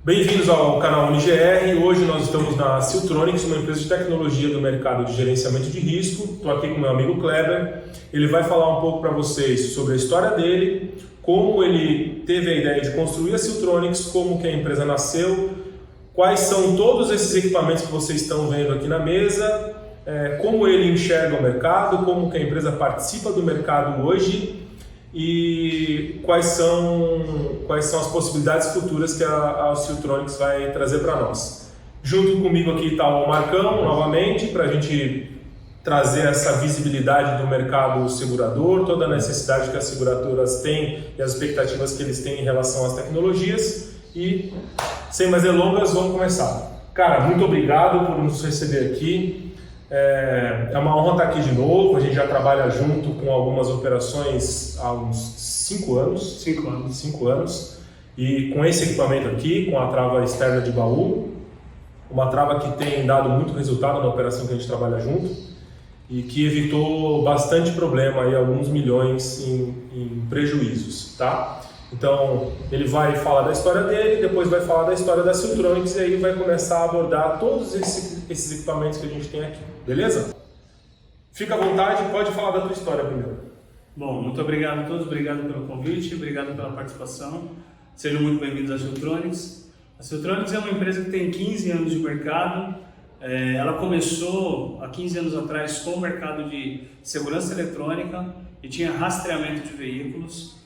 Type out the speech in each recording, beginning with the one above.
Bem-vindos ao canal UniGR. Hoje nós estamos na Siltronics, uma empresa de tecnologia do mercado de gerenciamento de risco. Estou aqui com meu amigo Kleber. Ele vai falar um pouco para vocês sobre a história dele, como ele teve a ideia de construir a Siltronics, como que a empresa nasceu, quais são todos esses equipamentos que vocês estão vendo aqui na mesa, como ele enxerga o mercado, como que a empresa participa do mercado hoje e quais são as possibilidades futuras que a Siltronics vai trazer para nós. Junto comigo aqui está o Marcão, novamente, para a gente trazer essa visibilidade do mercado segurador, toda a necessidade que as seguradoras têm e as expectativas que eles têm em relação às tecnologias. E, sem mais delongas, vamos começar. Cara, muito obrigado por nos receber aqui. É uma honra estar aqui de novo. A gente já trabalha junto com algumas operações há uns 5 anos. 5 anos. E com esse equipamento aqui, com a trava externa de baú, uma trava que tem dado muito resultado na operação que a gente trabalha junto e que evitou bastante problema, aí, alguns milhões em prejuízos, tá? Então, ele vai falar da história dele, depois vai falar da história da Siltronics e aí vai começar a abordar todos esses equipamentos que a gente tem aqui, beleza? Fica à vontade, pode falar da tua história primeiro. Bom, muito obrigado a todos, obrigado pelo convite, obrigado pela participação. Sejam muito bem-vindos à Siltronics. A Siltronics é uma empresa que tem 15 anos de mercado. Ela começou há 15 anos atrás com o mercado de segurança eletrônica e tinha rastreamento de veículos.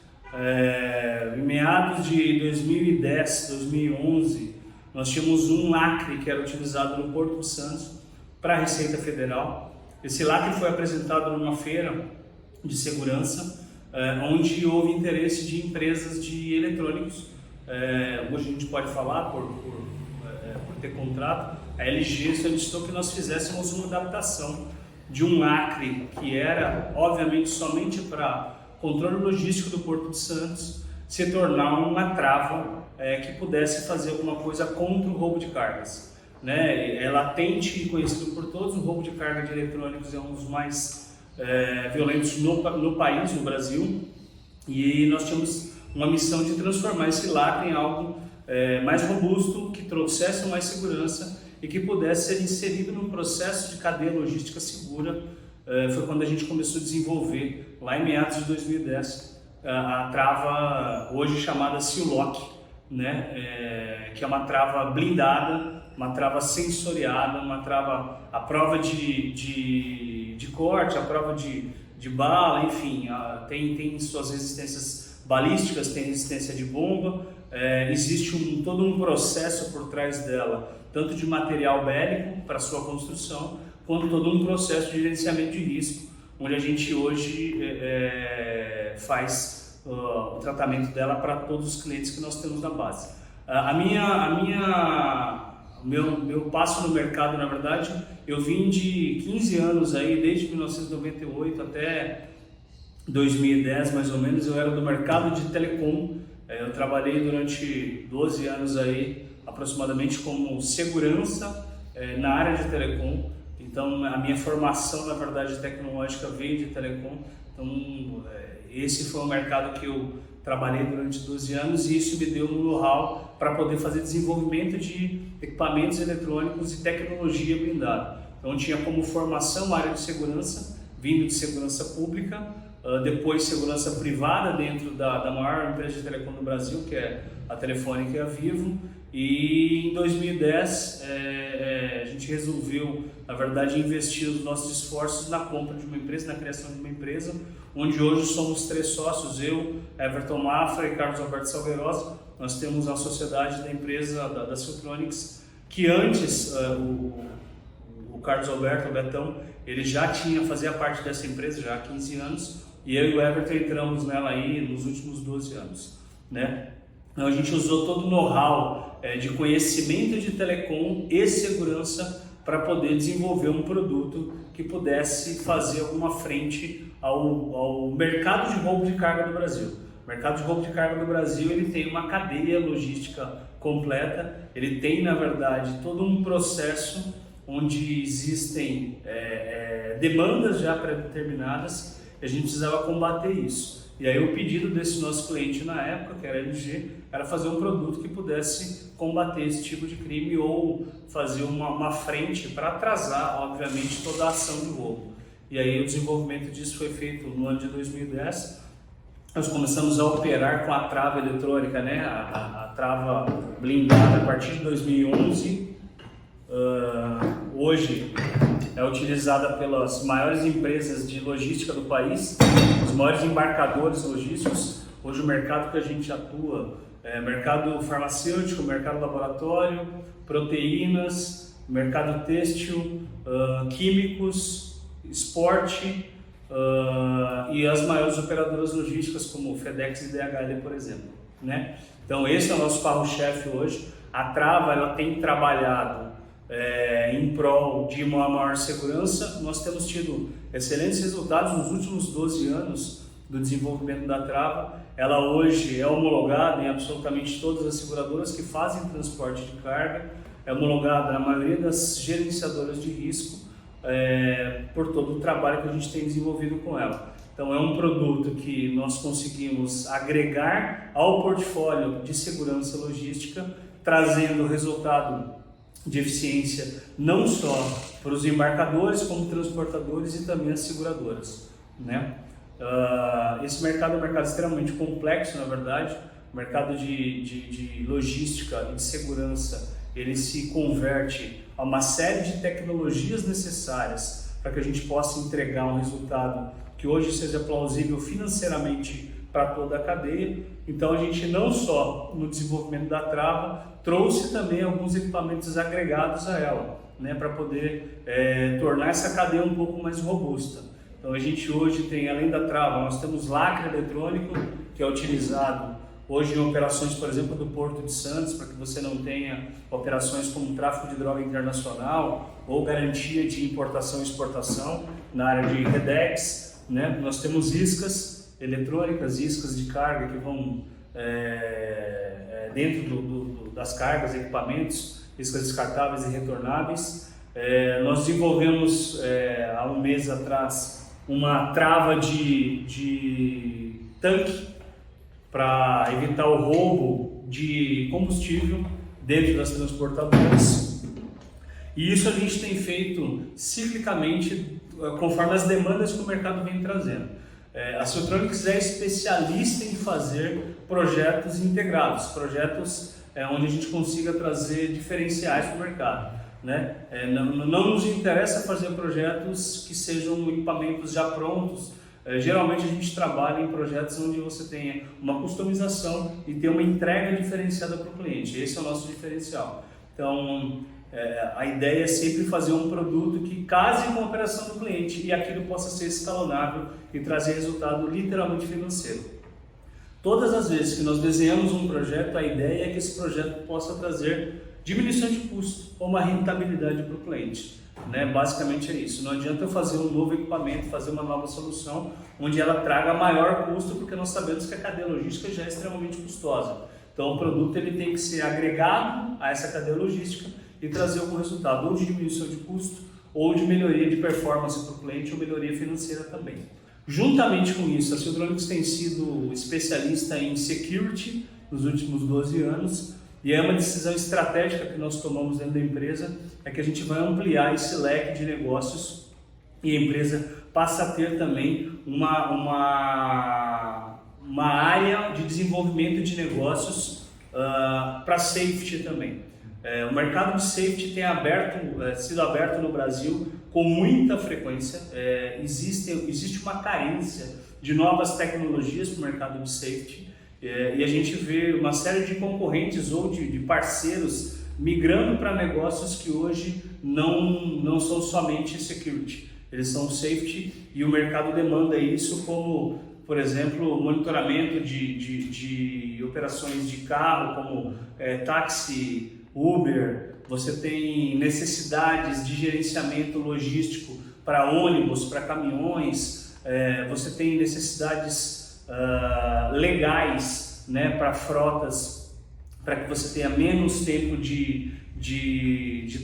Em meados de 2010, 2011, nós tínhamos um lacre que era utilizado no Porto de Santos para a Receita Federal. Esse lacre foi apresentado numa feira de segurança, onde houve interesse de empresas de eletrônicos. Hoje a gente pode falar, por ter contrato, a LG solicitou que nós fizéssemos uma adaptação de um lacre que era, obviamente, somente para controle logístico do Porto de Santos, se tornar uma trava que pudesse fazer alguma coisa contra o roubo de cargas. É latente e conhecido por todos, o roubo de carga de eletrônicos é um dos mais violentos no país, no Brasil, e nós tínhamos uma missão de transformar esse lacre em algo mais robusto, que trouxesse mais segurança e que pudesse ser inserido num processo de cadeia logística segura. Foi quando a gente começou a desenvolver, lá em meados de 2010, a trava hoje chamada Seal-Lock, que é uma trava blindada, uma trava sensoriada, uma trava à prova de corte, à prova de bala, enfim, tem suas resistências balísticas, tem resistência de bomba, existe todo um processo por trás dela, tanto de material bélico para sua construção, quanto todo um processo de gerenciamento de risco, onde a gente hoje faz o tratamento dela para todos os clientes que nós temos na base. Meu passo no mercado, na verdade, eu vim de 15 anos aí, desde 1998 até 2010 mais ou menos, eu era do mercado de telecom. Eu trabalhei durante 12 anos aí, aproximadamente, como segurança na área de telecom. Então, a minha formação, na verdade, tecnológica veio de telecom. Então, esse foi um mercado que eu trabalhei durante 12 anos e isso me deu um know-how para poder fazer desenvolvimento de equipamentos eletrônicos e tecnologia blindada. Então, tinha como formação a área de segurança, vindo de segurança pública, depois segurança privada dentro da maior empresa de telecom do Brasil, que é a Telefônica e a Vivo. E em 2010 a gente resolveu, na verdade, investir os nossos esforços na compra de uma empresa, na criação de uma empresa, onde hoje somos 3 sócios, eu, Everton Mafra e Carlos Alberto Salgueirosa. Nós temos a sociedade da empresa da Siltronics, que antes o Carlos Alberto, o Betão, ele já fazia parte dessa empresa já há 15 anos, e eu e o Everton entramos nela aí nos últimos 12 anos, Então a gente usou todo o know-how de conhecimento de telecom e segurança para poder desenvolver um produto que pudesse fazer alguma frente ao mercado de roubo de carga do Brasil. O mercado de roubo de carga do Brasil, ele tem uma cadeia logística completa, ele tem, na verdade, todo um processo onde existem demandas já pré-determinadas, e a gente precisava combater isso. E aí o pedido desse nosso cliente na época, que era a LG, era fazer um produto que pudesse combater esse tipo de crime ou fazer uma frente para atrasar, obviamente, toda a ação de roubo. E aí o desenvolvimento disso foi feito no ano de 2010. Nós começamos a operar com a trava eletrônica, né? a trava blindada a partir de 2011. Hoje é utilizada pelas maiores empresas de logística do país, os maiores embarcadores logísticos. Hoje o mercado que a gente atua é mercado farmacêutico, mercado laboratório, proteínas, mercado têxtil, químicos, esporte e as maiores operadoras logísticas como FedEx e DHL, por exemplo, né? Então esse é o nosso carro-chefe hoje. A Trava ela tem trabalhado em prol de uma maior segurança. Nós temos tido excelentes resultados nos últimos 12 anos do desenvolvimento da Trava. Ela hoje é homologada em absolutamente todas as seguradoras que fazem transporte de carga, é homologada na maioria das gerenciadoras de risco, por todo o trabalho que a gente tem desenvolvido com ela. Então é um produto que nós conseguimos agregar ao portfólio de segurança logística, trazendo resultado de eficiência não só para os embarcadores, como transportadores e também as seguradoras, né? Esse mercado é um mercado extremamente complexo, na verdade. O mercado de logística e de segurança, ele se converte a uma série de tecnologias necessárias para que a gente possa entregar um resultado que hoje seja plausível financeiramente para toda a cadeia. Então a gente não só no desenvolvimento da Trava trouxe também alguns equipamentos agregados a ela, né, para poder tornar essa cadeia um pouco mais robusta. Então a gente hoje tem, além da Trava, nós temos lacre eletrônico, que é utilizado hoje em operações, por exemplo, do Porto de Santos, para que você não tenha operações como tráfico de droga internacional ou garantia de importação e exportação na área de REDEX, né? Nós temos iscas eletrônicas, iscas de carga que vão dentro das cargas, equipamentos, iscas descartáveis e retornáveis. Nós desenvolvemos há um mês atrás uma trava de tanque para evitar o roubo de combustível dentro das transportadoras. E isso a gente tem feito ciclicamente conforme as demandas que o mercado vem trazendo. A Siltronics é especialista em fazer projetos integrados, projetos onde a gente consiga trazer diferenciais para o mercado, né? Não nos interessa fazer projetos que sejam equipamentos já prontos. Geralmente a gente trabalha em projetos onde você tenha uma customização e tem uma entrega diferenciada para o cliente. Esse é o nosso diferencial. Então a ideia é sempre fazer um produto que case com a operação do cliente e aquilo possa ser escalonável e trazer resultado literalmente financeiro. Todas as vezes que nós desenhamos um projeto, a ideia é que esse projeto possa trazer diminuição de custo ou uma rentabilidade para o cliente, né? Basicamente é isso. Não adianta eu fazer um novo equipamento, fazer uma nova solução onde ela traga maior custo, porque nós sabemos que a cadeia logística já é extremamente custosa. Então o produto ele tem que ser agregado a essa cadeia logística e trazer algum resultado, ou de diminuição de custo, ou de melhoria de performance para o cliente, ou melhoria financeira também. Juntamente com isso, a Siltronics tem sido especialista em security nos últimos 12 anos, e é uma decisão estratégica que nós tomamos dentro da empresa, é que a gente vai ampliar esse leque de negócios e a empresa passa a ter também uma área de desenvolvimento de negócios para safety também. O mercado de safety tem sido aberto no Brasil com muita frequência. Existe uma carência de novas tecnologias para o mercado de safety, e a gente vê uma série de concorrentes ou de parceiros migrando para negócios que hoje não são somente security, eles são safety, e o mercado demanda isso, como por exemplo monitoramento de operações de carro, como táxi, Uber. Você tem necessidades de gerenciamento logístico para ônibus, para caminhões, você tem necessidades legais, né, para frotas, para que você tenha menos tempo de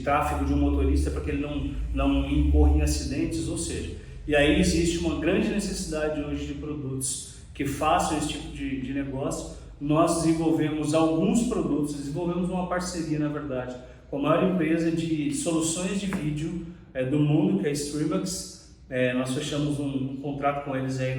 tráfego de um motorista, para que ele não incorra em acidentes, ou seja, e aí existe uma grande necessidade hoje de produtos que façam esse tipo de negócio. Nós desenvolvemos alguns produtos, desenvolvemos uma parceria, na verdade, com a maior empresa de soluções de vídeo do mundo, que é a Streamax. Nós fechamos um contrato com eles aí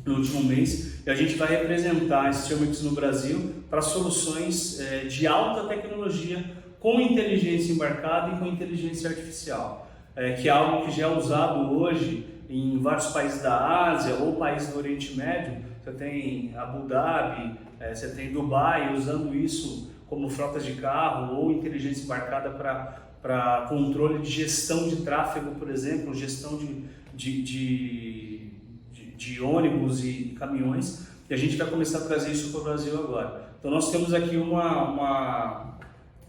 no último mês, e a gente vai representar a Streamax no Brasil para soluções de alta tecnologia com inteligência embarcada e com inteligência artificial, que é algo que já é usado hoje em vários países da Ásia ou países do Oriente Médio. Você tem Abu Dhabi, você tem Dubai usando isso como frotas de carro ou inteligência embarcada para controle de gestão de tráfego, por exemplo, gestão de ônibus e caminhões, e a gente vai começar a trazer isso para o Brasil agora. Então nós temos aqui uma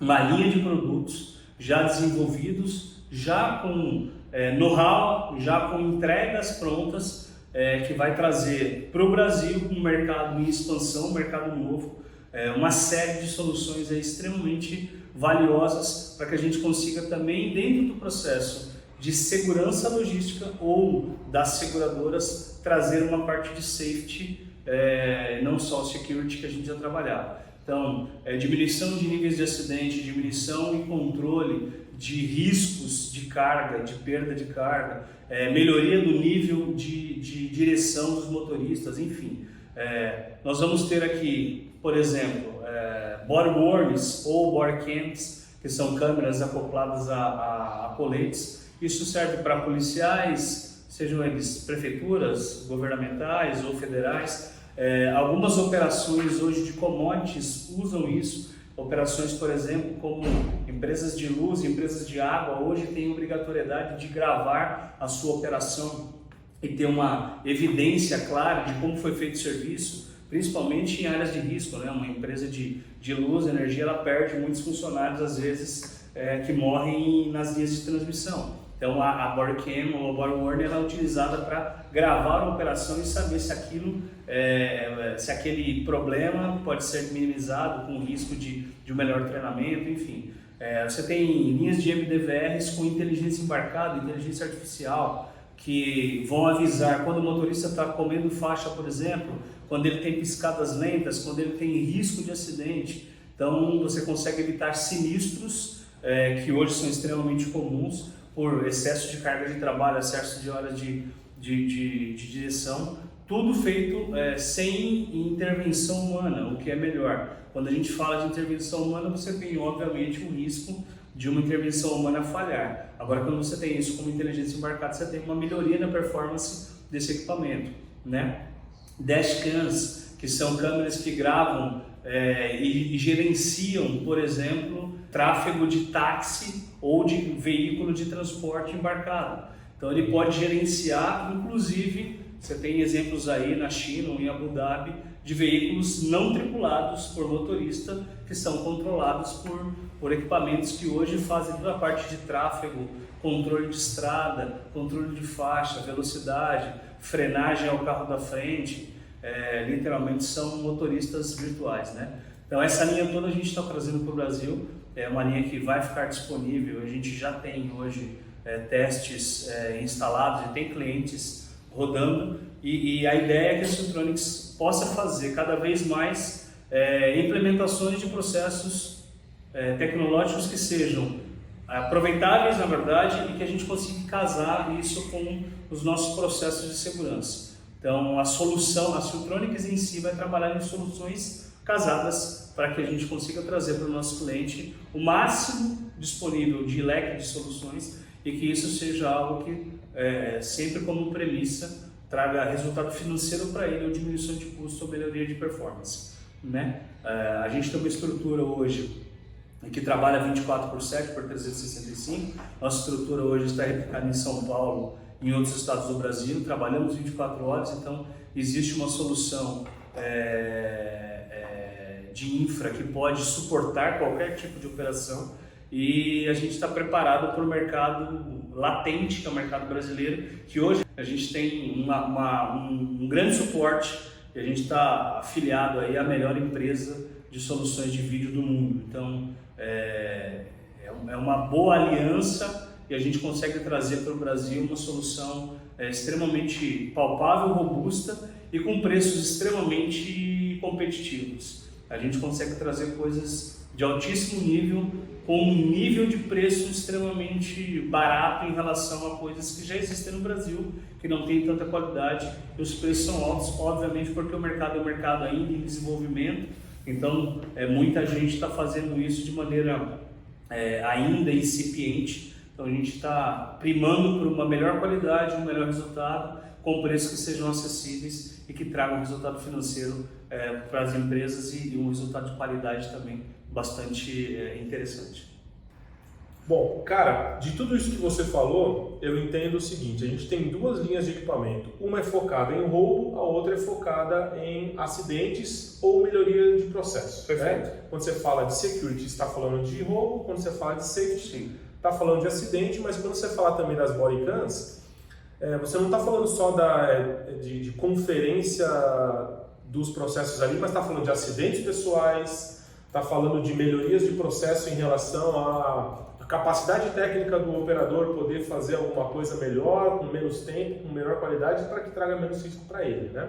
linha de produtos já desenvolvidos, já com know-how, já com entregas prontas, que vai trazer para o Brasil um mercado em expansão, um mercado novo, uma série de soluções extremamente valiosas para que a gente consiga também, dentro do processo de segurança logística ou das seguradoras, trazer uma parte de safety, não só security que a gente já trabalhava. Então, diminuição de níveis de acidente, diminuição e controle de riscos de carga, de perda de carga, melhoria do nível de direção dos motoristas, enfim. Nós vamos ter aqui, por exemplo, body worns ou body cams, que são câmeras acopladas a coletes. Isso serve para policiais, sejam eles prefeituras, governamentais ou federais. Algumas operações hoje de commodities usam isso. Operações, por exemplo, como empresas de luz, empresas de água, hoje têm obrigatoriedade de gravar a sua operação e ter uma evidência clara de como foi feito o serviço, principalmente em áreas de risco, né? Uma empresa de luz, energia, ela perde muitos funcionários, às vezes, que morrem nas linhas de transmissão. Então a bodycam ou a bodyworn é utilizada para gravar a operação e saber se se aquele problema pode ser minimizado com o risco de um melhor treinamento, enfim. Você tem linhas de MDVRs com inteligência embarcada, inteligência artificial, que vão avisar quando o motorista está comendo faixa, por exemplo, quando ele tem piscadas lentas, quando ele tem risco de acidente. Então você consegue evitar sinistros que hoje são extremamente comuns, por excesso de carga de trabalho, excesso de horas de direção, tudo feito sem intervenção humana, o que é melhor. Quando a gente fala de intervenção humana, você tem obviamente o risco de uma intervenção humana falhar. Agora, quando você tem isso como inteligência embarcada, você tem uma melhoria na performance desse equipamento, né? Dashcams, que são câmeras que gravam e gerenciam, por exemplo, tráfego de táxi ou de veículo de transporte embarcado. Então ele pode gerenciar, inclusive, você tem exemplos aí na China ou em Abu Dhabi, de veículos não tripulados por motorista, que são controlados por equipamentos que hoje fazem toda a parte de tráfego, controle de estrada, controle de faixa, velocidade, frenagem ao carro da frente, literalmente são motoristas virtuais, né? Então essa linha toda a gente está trazendo para o Brasil, é uma linha que vai ficar disponível, a gente já tem hoje testes instalados e tem clientes rodando, e a ideia é que a Siltronics possa fazer cada vez mais implementações de processos tecnológicos que sejam aproveitáveis, na verdade, e que a gente consiga casar isso com os nossos processos de segurança. Então a solução, a Siltronics em si vai trabalhar em soluções casadas para que a gente consiga trazer para o nosso cliente o máximo disponível de leque de soluções e que isso seja algo que sempre como premissa traga resultado financeiro para ele, ou diminuição de custo ou melhoria de performance, né? A gente tem uma estrutura hoje que trabalha 24/7 por 365. Nossa estrutura hoje está replicada em São Paulo e em outros estados do Brasil. Trabalhamos 24 horas, então existe uma solução de infra que pode suportar qualquer tipo de operação, e a gente está preparado para o mercado latente, que é o mercado brasileiro, que hoje a gente tem um grande suporte, e a gente está afiliado aí à melhor empresa de soluções de vídeo do mundo. Então é uma boa aliança, e a gente consegue trazer para o Brasil uma solução extremamente palpável, robusta e com preços extremamente competitivos. A gente consegue trazer coisas de altíssimo nível com um nível de preço extremamente barato em relação a coisas que já existem no Brasil, que não tem tanta qualidade, e os preços são altos, obviamente, porque o mercado é um mercado ainda em desenvolvimento, então muita gente está fazendo isso de maneira ainda incipiente, então a gente está primando por uma melhor qualidade, um melhor resultado, com preços que sejam acessíveis e que tragam resultado financeiro para as empresas e um resultado de qualidade também bastante interessante. Bom, cara, de tudo isso que você falou, eu entendo o seguinte: a gente tem duas linhas de equipamento. Uma é focada em roubo, a outra é focada em acidentes ou melhoria de processo. Perfeito. Né? Quando você fala de security, está falando de roubo. Quando você fala de safety, está falando de acidente. Mas quando você fala também das body cams, você não está falando só de conferência dos processos ali, mas está falando de acidentes pessoais, está falando de melhorias de processo em relação à capacidade técnica do operador poder fazer alguma coisa melhor, com menos tempo, com melhor qualidade, para que traga menos risco para ele, né?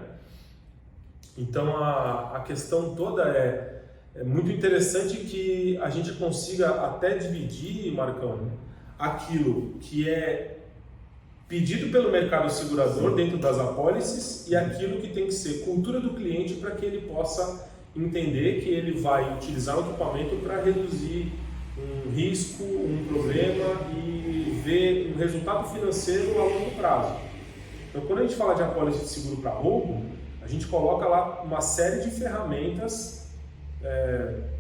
Então a questão toda é muito interessante que a gente consiga até dividir, Marcão, aquilo que é pedido pelo mercado segurador dentro das apólices e aquilo que tem que ser cultura do cliente para que ele possa entender que ele vai utilizar o equipamento para reduzir um risco, um problema e ver um resultado financeiro a longo prazo. Então, quando a gente fala de apólice de seguro para roubo, a gente coloca lá uma série de ferramentas,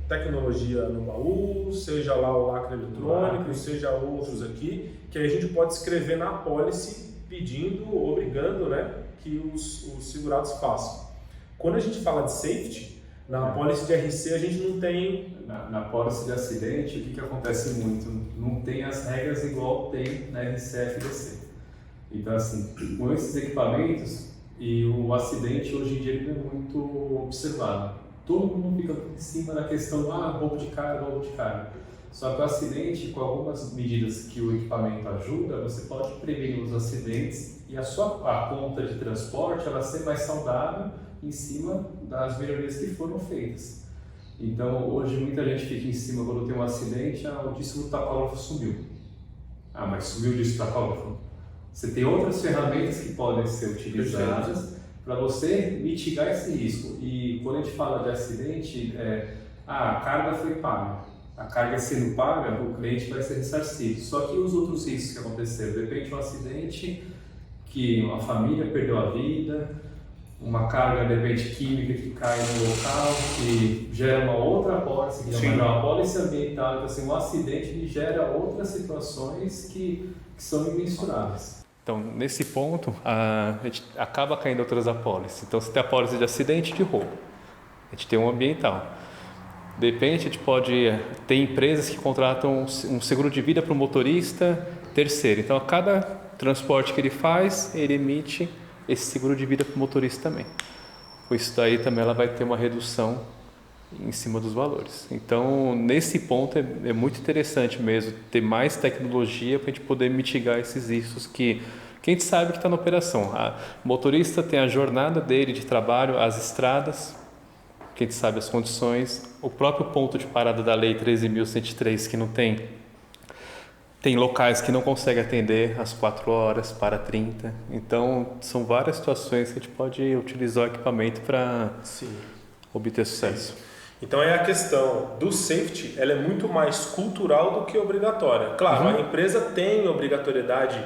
tecnologia no baú, seja lá o lacre eletrônico, seja outros aqui, que aí a gente pode escrever na apólice pedindo, obrigando, né, que os segurados façam. Quando a gente fala de safety, na apólice de RC a gente não tem... Na apólice de acidente, o que acontece muito? Não tem as regras igual tem na RCFDC. Então, assim, com esses equipamentos, e o acidente hoje em dia ele é muito observado. Todo mundo fica em cima da questão, roubo de carga, roubo de carga. Só que o acidente, com algumas medidas que o equipamento ajuda, você pode prevenir os acidentes e a conta de transporte ela ser mais saudável em cima das melhorias que foram feitas. Então, hoje muita gente fica em cima quando tem um acidente, o disco do tacógrafo sumiu. Mas sumiu o disco do tacógrafo? Você tem outras ferramentas que podem ser utilizadas para você mitigar esse risco. E quando a gente fala de acidente, a carga foi paga. A carga sendo paga, o cliente vai ser ressarcido. Só que os outros riscos que aconteceram? De repente, um acidente que uma família perdeu a vida, uma carga, de repente, química que cai no local, que gera uma outra apólice, que é uma apólice ambiental. Então, assim, um acidente ele gera outras situações que são imensuráveis. Então, nesse ponto, a gente acaba caindo outras apólices. Então, você tem a apólice de acidente e de roubo. A gente tem um ambiental. De repente, a gente pode ter empresas que contratam um seguro de vida para o motorista terceiro. Então, a cada transporte que ele faz, ele emite esse seguro de vida para o motorista também. Com isso daí também ela vai ter uma redução em cima dos valores. Então, nesse ponto é muito interessante mesmo ter mais tecnologia para a gente poder mitigar esses riscos que a gente sabe que está na operação. O motorista tem a jornada dele de trabalho, as estradas, que a gente sabe as condições, o próprio ponto de parada da Lei 13.103 que não tem locais que não conseguem atender às 4 horas para 30. Então, são várias situações que a gente pode utilizar o equipamento para obter sucesso. Então, a questão do safety, ela é muito mais cultural do que obrigatória. Claro, a empresa tem obrigatoriedade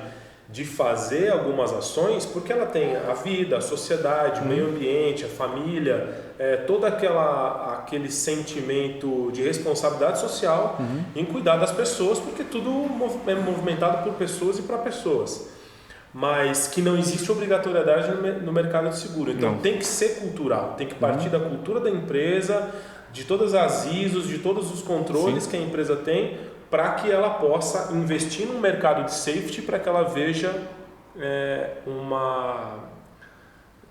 de fazer algumas ações porque ela tem a vida, a sociedade, o meio ambiente, a família, todo aquele sentimento de responsabilidade social em cuidar das pessoas, porque tudo é movimentado por pessoas e para pessoas. Mas que não existe obrigatoriedade no mercado de seguro. Então tem que ser cultural, tem que partir da cultura da empresa, de todas as ISOs, de todos os controles que a empresa tem, para que ela possa investir no mercado de safety, para que ela veja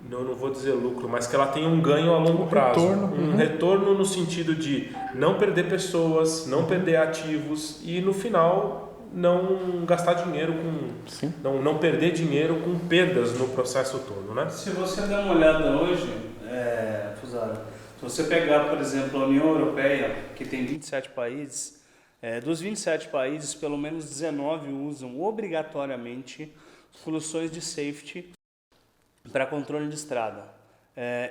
não vou dizer lucro, mas que ela tenha um ganho a longo prazo. Um retorno no sentido de não perder pessoas, não perder ativos e no final não gastar dinheiro não perder dinheiro com perdas no processo todo, né? Se você der uma olhada hoje, Fusaro, se você pegar, por exemplo, a União Europeia, que tem 27 países, dos 27 países, pelo menos 19 usam obrigatoriamente soluções de safety para controle de estrada.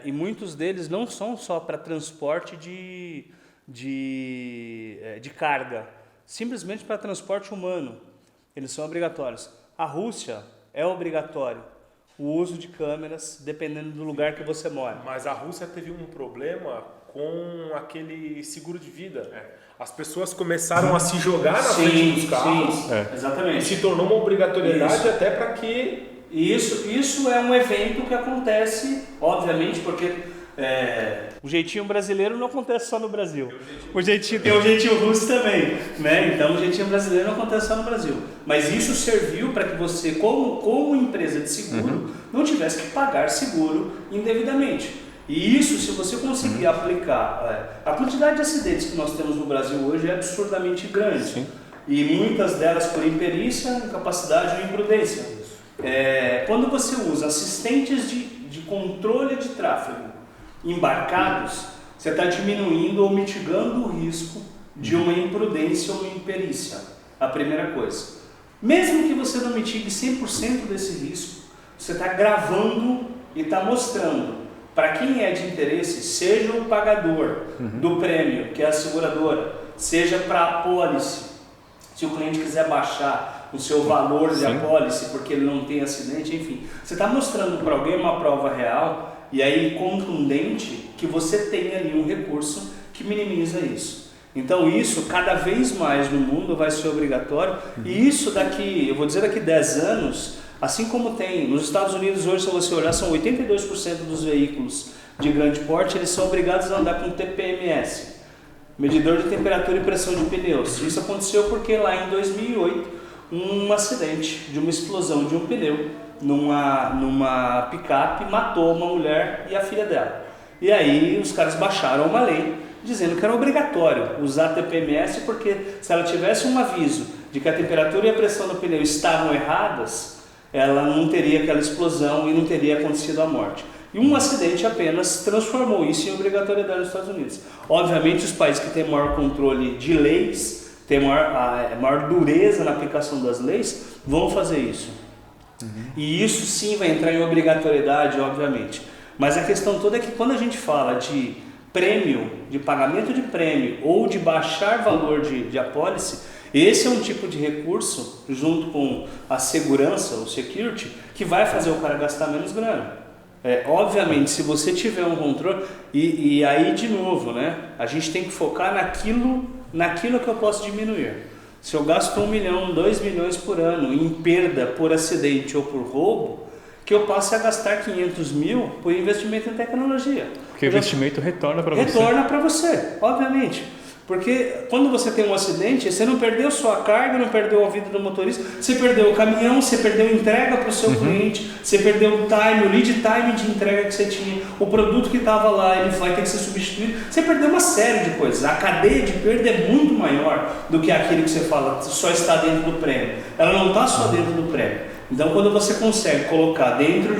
E muitos deles não são só para transporte de carga, simplesmente para transporte humano. Eles são obrigatórios. A Rússia é obrigatório o uso de câmeras, dependendo do lugar que você mora. Mas a Rússia teve um problema com aquele seguro de vida. As pessoas começaram a se jogar na frente dos carros. Exatamente. E se tornou uma obrigatoriedade até para que... Isso é um evento que acontece, obviamente, porque o jeitinho brasileiro não acontece só no Brasil. Tem o jeitinho russo também, né? Então o jeitinho brasileiro não acontece só no Brasil. Mas isso serviu para que você, como empresa de seguro, não tivesse que pagar seguro indevidamente. E isso, se você conseguir aplicar, a quantidade de acidentes que nós temos no Brasil hoje é absurdamente grande. Sim. E muitas delas por imperícia, incapacidade ou imprudência. Quando você usa assistentes de controle de tráfego embarcados, você está diminuindo ou mitigando o risco de uma imprudência ou uma imperícia. A primeira coisa. Mesmo que você não mitigue 100% desse risco, você está gravando e está mostrando para quem é de interesse, seja o pagador do prêmio, que é a seguradora, seja para a apólice, se o cliente quiser baixar o seu valor de apólice porque ele não tem acidente, enfim. Você está mostrando para alguém uma prova real e aí contundente que você tem ali um recurso que minimiza isso. Então isso cada vez mais no mundo vai ser obrigatório e isso daqui 10 anos, assim como tem nos Estados Unidos hoje, se você olhar, são 82% dos veículos de grande porte, eles são obrigados a andar com TPMS, medidor de temperatura e pressão de pneus. Isso aconteceu porque lá em 2008, um acidente de uma explosão de um pneu numa picape matou uma mulher e a filha dela. E aí os caras baixaram uma lei dizendo que era obrigatório usar TPMS porque se ela tivesse um aviso de que a temperatura e a pressão do pneu estavam erradas, ela não teria aquela explosão e não teria acontecido a morte. E um acidente apenas transformou isso em obrigatoriedade nos Estados Unidos. Obviamente os países que têm maior controle de leis, têm maior dureza na aplicação das leis, vão fazer isso. E isso sim vai entrar em obrigatoriedade, obviamente. Mas a questão toda é que quando a gente fala de prêmio, de pagamento de prêmio ou de baixar valor de apólice, esse é um tipo de recurso, junto com a segurança, o security, que vai fazer o cara gastar menos grana. Obviamente, se você tiver um controle, e aí de novo, né, a gente tem que focar naquilo que eu posso diminuir. Se eu gasto 1 milhão, 2 milhões por ano em perda por acidente ou por roubo, que eu passe a gastar 500 mil por investimento em tecnologia. Porque o investimento retorna para você. Retorna para você, obviamente. Porque quando você tem um acidente, você não perdeu só a carga, não perdeu a vida do motorista, você perdeu o caminhão, você perdeu a entrega para o seu cliente, você perdeu o lead time de entrega que você tinha, o produto que estava lá, ele vai ter que ser substituído, você perdeu uma série de coisas. A cadeia de perda é muito maior do que aquilo que você fala, só está dentro do prêmio. Ela não está só dentro do prêmio. Então quando você consegue colocar dentro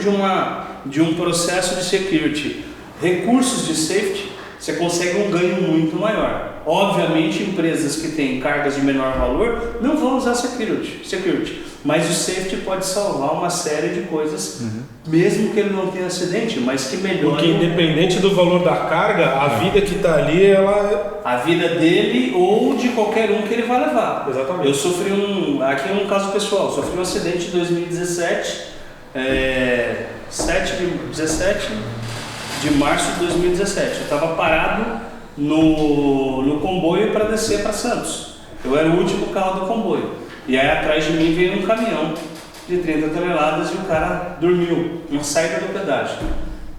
de um processo de security recursos de safety, você consegue um ganho muito maior. Obviamente, empresas que têm cargas de menor valor não vão usar security, mas o safety pode salvar uma série de coisas, mesmo que ele não tenha acidente, mas que melhora. Porque independente do valor da carga, a vida que está ali, ela... A vida dele ou de qualquer um que ele vai levar. Exatamente. Eu sofri aqui um caso pessoal, sofri um acidente em 2017, 17 de março de 2017. Eu estava parado no comboio para descer para Santos. Eu era o último carro do comboio. E aí atrás de mim veio um caminhão de 30 toneladas e o cara dormiu na saída do pedágio.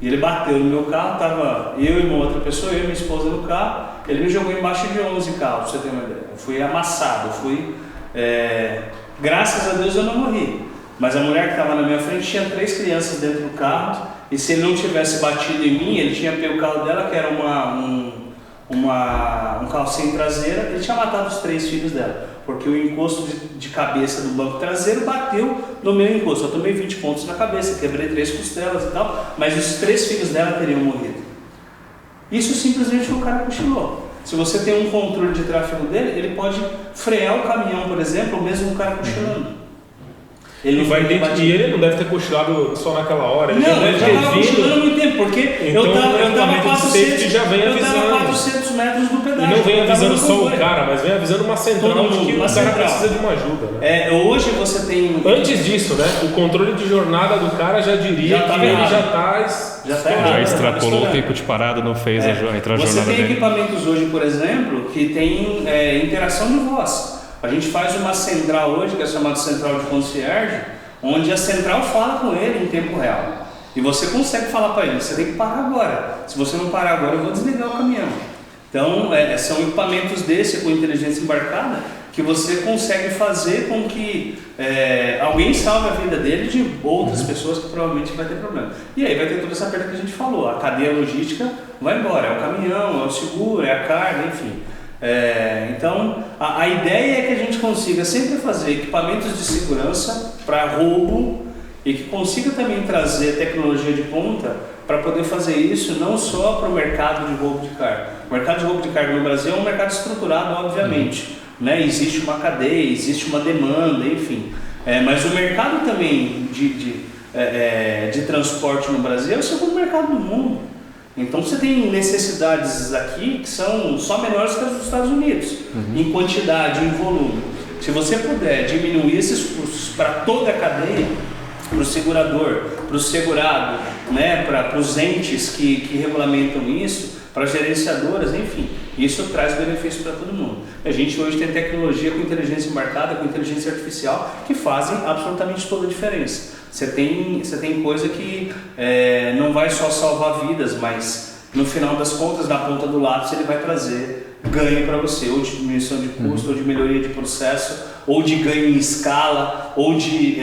E ele bateu no meu carro, estava eu e uma outra pessoa, eu e minha esposa no carro. Ele me jogou embaixo de 11 carros, pra você ter uma ideia. Eu fui amassado, graças a Deus eu não morri. Mas a mulher que estava na minha frente tinha 3 crianças dentro do carro. E se ele não tivesse batido em mim, ele tinha pego o carro dela, que era um carro sem traseira, ele tinha matado os 3 filhos dela. porque o encosto de cabeça do banco traseiro bateu no meu encosto. Eu tomei 20 pontos na cabeça, quebrei 3 costelas e tal, mas os 3 filhos dela teriam morrido. Isso simplesmente o cara cochilou. Se você tem um controle de tráfego dele, ele pode frear o caminhão, por exemplo, mesmo o cara cochilando. E ele não deve ter cochilado só naquela hora. Ele não, deve eu ter estava cochilando muito tempo, porque então, eu estava a 400 metros do pedágio. E não vem avisando só o cara, mas vem avisando uma central de que o cara precisa de uma ajuda. Né? Hoje você tem... Antes disso, né, o controle de jornada do cara já diria que ele já extrapolou o tempo de parada, não fez a jornada dele. Você tem equipamentos hoje, por exemplo, que tem interação de voz. A gente faz uma central hoje, que é chamada central de concierge, onde a central fala com ele em tempo real. E você consegue falar para ele, você tem que parar agora. Se você não parar agora, eu vou desligar o caminhão. Então, são equipamentos desse com inteligência embarcada que você consegue fazer com que alguém salve a vida dele de outras pessoas que provavelmente vai ter problema. E aí vai ter toda essa perda que a gente falou. A cadeia logística vai embora. É o caminhão, é o seguro, é a carga, enfim. Então, a ideia é que a gente consiga sempre fazer equipamentos de segurança para roubo e que consiga também trazer tecnologia de ponta para poder fazer isso não só para o mercado de roubo de carga. O mercado de roubo de carga no Brasil é um mercado estruturado, obviamente. Né? Existe uma cadeia, existe uma demanda, enfim. Mas o mercado também de transporte no Brasil é o segundo mercado do mundo. Então você tem necessidades aqui que são só menores que as dos Estados Unidos, em quantidade, em volume. Se você puder diminuir esses custos para toda a cadeia, para o segurador, para o segurado, né, para os entes que regulamentam isso, para as gerenciadoras, enfim, isso traz benefício para todo mundo. A gente hoje tem tecnologia com inteligência embarcada, com inteligência artificial, que fazem absolutamente toda a diferença. Você tem coisa que não vai só salvar vidas, mas no final das contas, na ponta do lápis, ele vai trazer ganho para você, ou de diminuição de custo, ou de melhoria de processo, ou de ganho em escala, ou de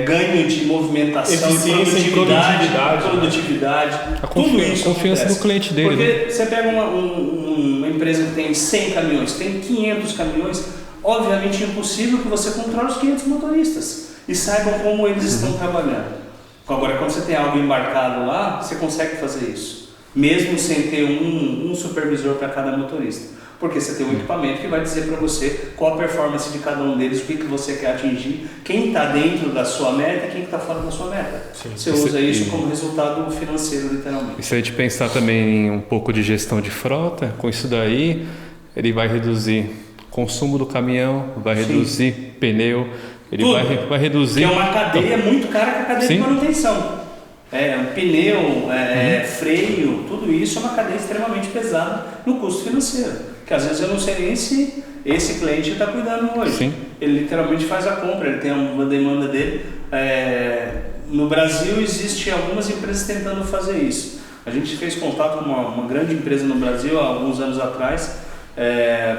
ganho de movimentação, produtividade, tudo isso. A confiança do cliente dele. Porque né? você pega uma empresa que tem 100 caminhões, tem 500 caminhões, obviamente é impossível que você controle os 500 motoristas e saibam como eles estão trabalhando. Agora, quando você tem algo embarcado lá, você consegue fazer isso, mesmo sem ter um supervisor para cada motorista. Porque você tem um equipamento que vai dizer para você qual a performance de cada um deles, o que você quer atingir, quem está dentro da sua meta e quem está fora da sua meta. Sim. Você usa isso como resultado financeiro, literalmente. E se a gente pensar também em um pouco de gestão de frota, com isso daí, ele vai reduzir o consumo do caminhão, vai reduzir pneu, ele vai reduzir... Que é uma cadeia muito cara que é a cadeia de manutenção. Pneu, freio, tudo isso é uma cadeia extremamente pesada no custo financeiro. Que às vezes eu não sei nem se esse cliente está cuidando hoje. Sim. Ele literalmente faz a compra, ele tem uma demanda dele. No Brasil existem algumas empresas tentando fazer isso. A gente fez contato com uma grande empresa no Brasil há alguns anos atrás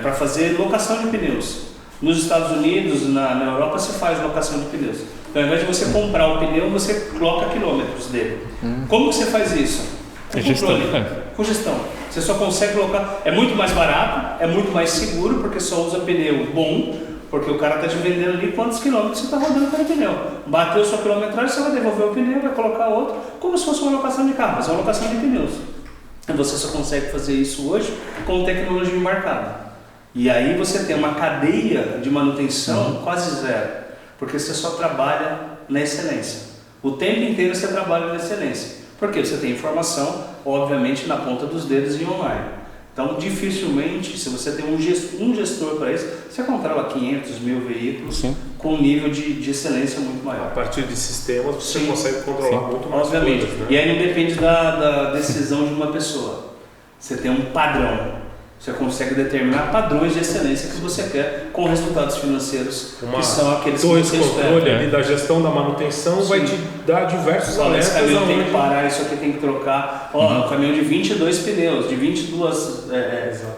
para fazer locação de pneus. Nos Estados Unidos, na Europa, se faz locação de pneus. Então, ao invés de você comprar o pneu, você coloca quilômetros dele. Como que você faz isso? Com gestão. Você só consegue colocar... É muito mais barato, é muito mais seguro, porque só usa pneu bom, porque o cara está te vendendo ali quantos quilômetros você está rodando com o pneu. Bateu sua quilometragem, você vai devolver o pneu, vai colocar outro, como se fosse uma locação de carro, mas é uma locação de pneus. E você só consegue fazer isso hoje com tecnologia embarcada. E aí você tem uma cadeia de manutenção quase zero, porque você só trabalha na excelência. O tempo inteiro você trabalha na excelência, porque você tem informação, obviamente, na ponta dos dedos e online. Então, dificilmente, se você tem um gestor para isso, você controla 500 mil veículos com um nível de excelência muito maior. A partir de sistemas, você consegue controlar muito mais obviamente. coisas, né? E aí não depende da decisão de uma pessoa. Você tem um padrão. Você consegue determinar padrões de excelência que você quer com resultados financeiros que são aqueles que você espera. O controle ali da gestão da manutenção vai te dar diversos alertas. Esse caminhão tem que parar, isso aqui tem que trocar. Um caminhão de 22 pneus, de 22,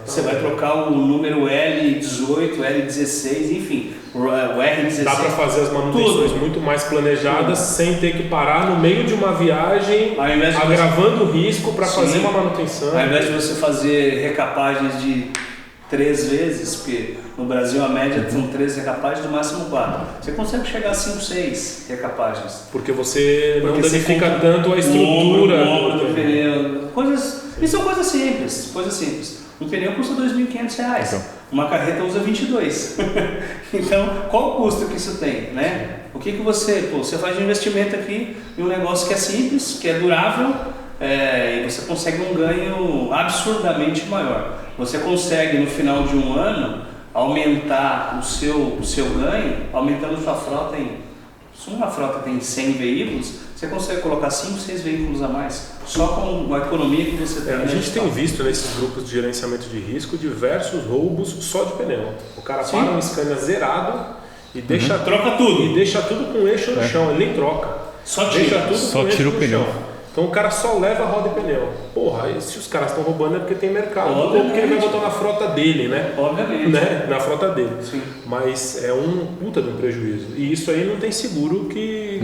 você vai trocar o número L18, L16, enfim, o R16. Dá para fazer as manutenções muito mais planejadas sem ter que parar no meio de uma viagem, agravando o risco para fazer uma manutenção. Ao invés de você fazer recapagens de 3 vezes, porque no Brasil a média são 3 recapagens, no máximo 4. Você consegue chegar a 5, 6 recapagens. Porque você não Porque você danifica compra tanto a estrutura o ombro do pneu. E são coisas simples. Um pneu custa R$2.500, Então. uma carreta usa 22. Então, qual o custo que isso tem, né? O que você faz de investimento aqui em um negócio que é simples, que é durável, e você consegue um ganho absurdamente maior. Você consegue no final de um ano aumentar o seu ganho, aumentando sua frota se uma frota tem 100 veículos, você consegue colocar 5, 6 veículos a mais, só com a economia que você tem. A gente tem visto nesses grupos de gerenciamento de risco diversos roubos só de pneu. O cara para um Scania zerado e troca tudo. E deixa tudo com eixo no chão, ele nem troca. Só deixa tira. tudo Só com eixo tira o no pneu. chão. Então o cara só leva roda e pneu. Porra, e se os caras estão roubando é porque tem mercado. Ou porque ele vai botar na frota dele, né? Obviamente. Né? Na frota dele. Sim. Mas é um puta de um prejuízo. E isso aí não tem seguro que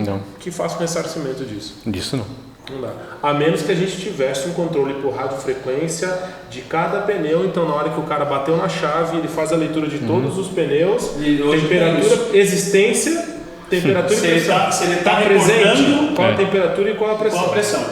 faça o ressarcimento disso. Disso não. Não dá. A menos que a gente tivesse um controle por radiofrequência de cada pneu. Então na hora que o cara bateu na chave, ele faz a leitura de todos os pneus, E hoje temperatura, existência, temperatura Se e pressão. ele tá presente, reportando, qual a temperatura e qual a pressão. qual a pressão?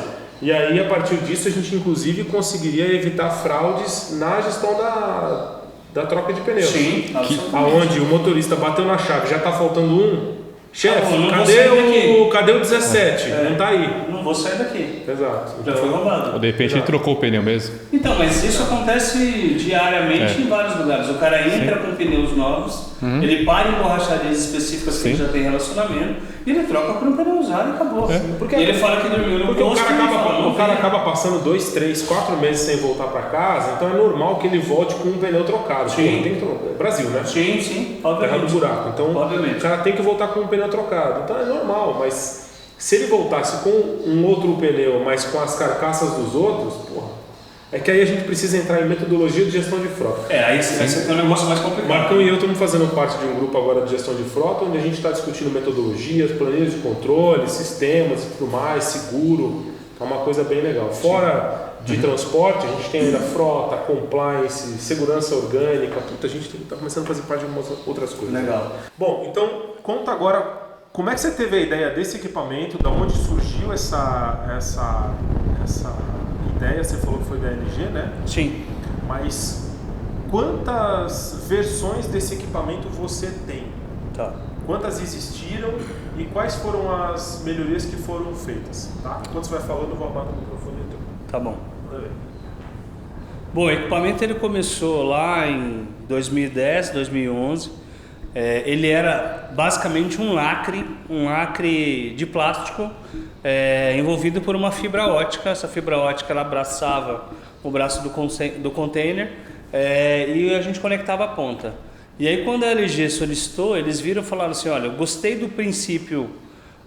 E aí, a partir disso, a gente inclusive conseguiria evitar fraudes na gestão da troca de pneus. Sim, absolutamente. Aonde o motorista bateu na chave, já está faltando um. Chefe, não vou sair daqui. cadê o 17? Não está aí. Não vou sair daqui. Exato. Já foi Ou roubado. de repente ele trocou o pneu mesmo. Então, mas isso acontece diariamente em vários lugares. O cara entra com pneus novos, ele para em borracharias específicas que ele já tem relacionamento, e ele troca por um pneu usado e acabou. Porque- E ele fala que dormiu no Porque o posto cara, e ele fala, não, o cara vem. acaba passando 2, 3, 4 meses sem voltar para casa, então é normal que ele volte com um pneu trocado. Sim. Pô, tem que trocar. Brasil, né? Sim, Terra do obviamente. buraco. Então Obviamente. o cara tem que voltar com um pneu trocado. Então é normal, mas se ele voltasse com um outro pneu, mas com as carcaças dos outros, porra, é que aí a gente precisa entrar em metodologia de gestão de frota. Aí você tem um negócio mais complicado. Marcão e eu estamos fazendo parte de um grupo agora de gestão de frota, onde a gente está discutindo metodologias, planilhas de controle, sistemas e tudo mais, seguro. É uma coisa bem legal. Fora de transporte, a gente tem ainda frota, compliance, segurança orgânica. Puta, a gente está começando a fazer parte de algumas outras coisas. Legal. Bom, então conta agora como é que você teve a ideia desse equipamento, da onde surgiu essa ideia, você falou que foi da LG, né? Sim. Mas quantas versões desse equipamento você tem? Tá. Quantas existiram e quais foram as melhorias que foram feitas? Tá? Enquanto você vai falando, eu vou arrumar o microfone. Tá bom. Manda ver. Bom, o equipamento ele começou lá em 2010, 2011. Ele era basicamente um lacre de plástico envolvido por uma fibra ótica. Essa fibra ótica ela abraçava o braço do container e a gente conectava a ponta. E aí quando a LG solicitou, eles viram e falaram assim, olha, eu gostei do princípio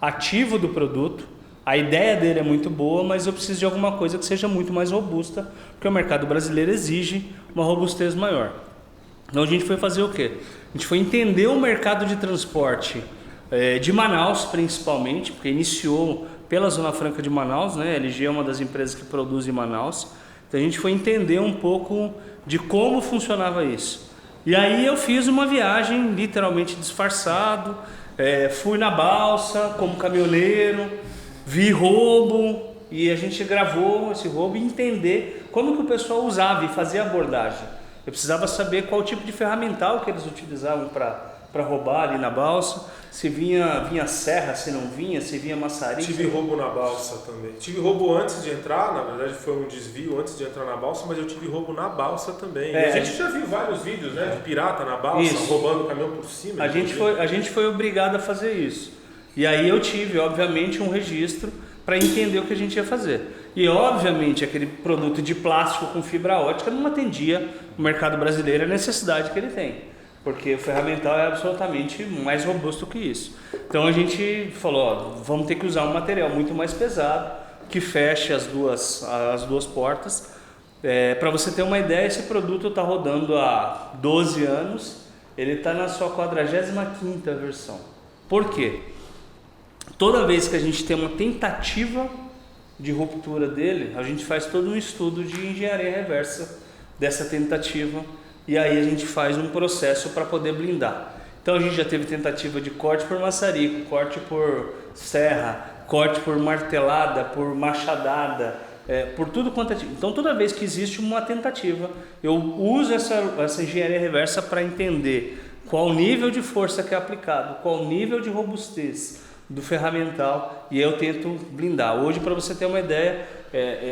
ativo do produto, a ideia dele é muito boa, mas eu preciso de alguma coisa que seja muito mais robusta, porque o mercado brasileiro exige uma robustez maior. Então a gente foi fazer o quê? A gente foi entender o mercado de transporte de Manaus principalmente, porque iniciou pela Zona Franca de Manaus, né? A LG é uma das empresas que produz em Manaus. Então a gente foi entender um pouco de como funcionava isso. E aí eu fiz uma viagem literalmente disfarçado, fui na balsa como caminhoneiro, vi roubo e a gente gravou esse roubo e entender como que o pessoal usava e fazia abordagem. Eu precisava saber qual tipo de ferramental que eles utilizavam para roubar ali na balsa, se vinha serra, se não vinha, se vinha maçarico. Tive roubo na balsa também. Tive roubo antes de entrar, na verdade foi um desvio antes de entrar na balsa, mas eu tive roubo na balsa também. A gente já viu vários vídeos, né, de pirata na balsa, Isso. roubando o caminhão por cima. A gente foi obrigado a fazer isso. E aí eu tive, obviamente, um registro para entender o que a gente ia fazer. E, obviamente, aquele produto de plástico com fibra ótica não atendia o mercado brasileiro, a necessidade que ele tem. Porque o ferramental é absolutamente mais robusto que isso. Então a gente falou, ó, vamos ter que usar um material muito mais pesado, que feche as duas portas. Para você ter uma ideia, esse produto está rodando há 12 anos, ele está na sua 45ª versão. Por quê? Toda vez que a gente tem uma tentativa de ruptura dele, a gente faz todo um estudo de engenharia reversa dessa tentativa e aí a gente faz um processo para poder blindar. Então a gente já teve tentativa de corte por maçarico, corte por serra, corte por martelada, por machadada, por tudo quanto é tipo. Então toda vez que existe uma tentativa, eu uso essa engenharia reversa para entender qual o nível de força que é aplicado, qual o nível de robustez do ferramental, e eu tento blindar. Hoje, para você ter uma ideia,